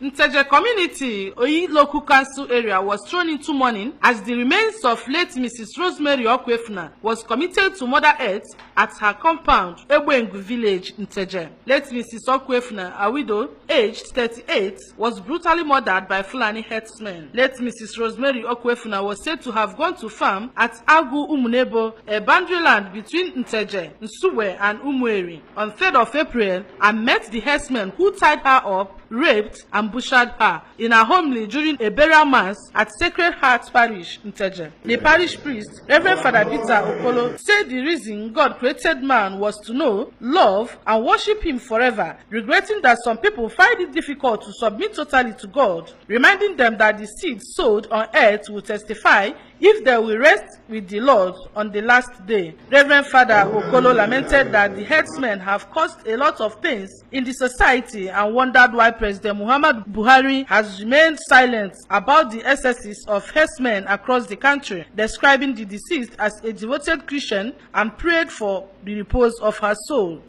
Nteje community, Oyi local council area was thrown into mourning as the remains of late Mrs. Rosemary Okwefuna was committed to Mother Earth at her compound, Egbengu village, Nteje. Late Mrs. Okwefuna, a widow, aged 38, was brutally murdered by Fulani herdsmen. Late Mrs. Rosemary Okwefuna was said to have gone to farm at Agu Umunebo, a boundary land between Nteje, Nsugbe, and Umueri, on 3rd of April and met the herdsmen who tied her up, raped, and butchered her in her homely during a burial mass at Sacred Heart Parish, Nteje. The parish priest, Reverend Father Peter Okolo, said the reason God created man was to know, love, and worship him forever, regretting that some people find it difficult to submit totally to God, reminding them that the seed sowed on earth will testify if they will rest with the Lord on the last day. Reverend Father Okolo lamented that the herdsmen have caused a lot of pains in the society and wondered why President Muhammad Buhari has remained silent about the excesses of herdsmen across the country, describing the deceased as a devoted Christian and prayed for the repose of her soul.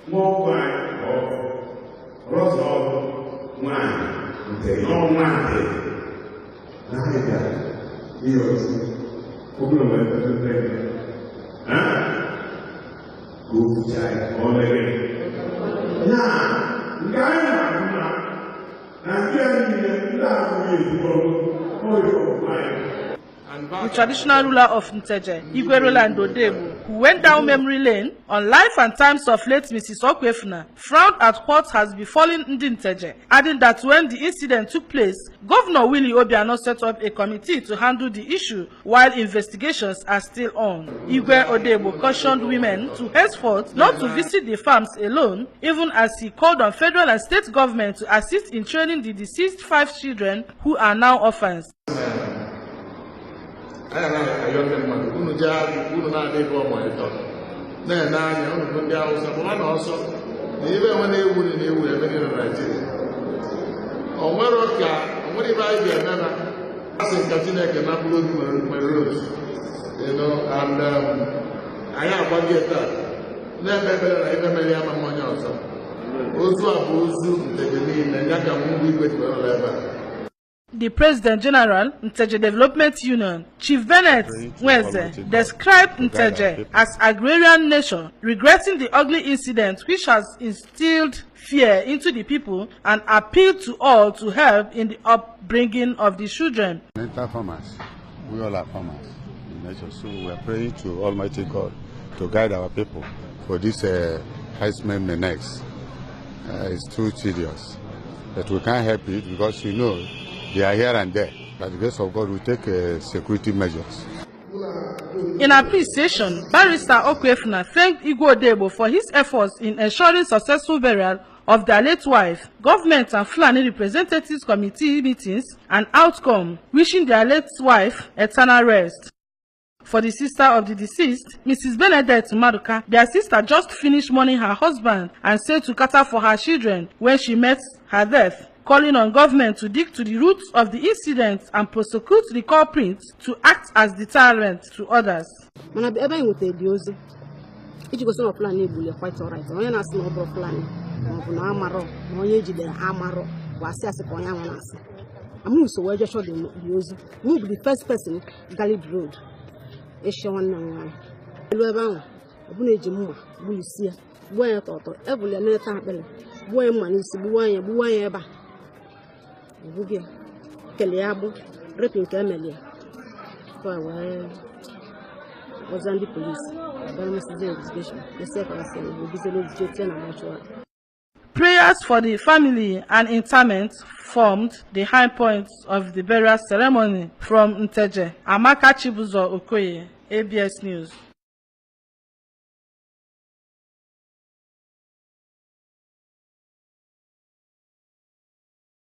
The traditional ruler of Nteje, Igbo, who went down memory lane on life and times of late Mrs. Okwefuna, frowned at what has befallen Nteje, adding that when the incident took place, Governor Willie Obiano set up a committee to handle the issue while investigations are still on. Igwe Odebo cautioned women to henceforth not to visit the farms alone, even as he called on federal and state government to assist in training the deceased 5 children who are now orphans. The President General, Nteje Development Union, Chief Bennett Nweze, described Nteje as agrarian nation, regretting the ugly incident which has instilled fear into the people and appealed to all to help in the upbringing of the children. Farmers, we all are farmers in nature, so we are praying to Almighty God to guide our people for this herdsmen menace. It's too tedious, but we can't help it because you know they are here and there. By the grace of God, we take security measures. In appreciation, Barrister Okwefuna thanked Igwe Odebo for his efforts in ensuring successful burial of their late wife. Government and Fulani representatives committee meetings and outcome, wishing their late wife eternal rest. For the sister of the deceased, Mrs. Benedette Maduka, their sister just finished mourning her husband and said to cater for her children when she met her death, calling on government to dig to the roots of the incident and prosecute the culprits to act as deterrent to others. The first person, Galid Road. Prayers for the family and interment formed the high points of the burial ceremony. From Nteje, Amaka Chibuzo Okoye, ABS News.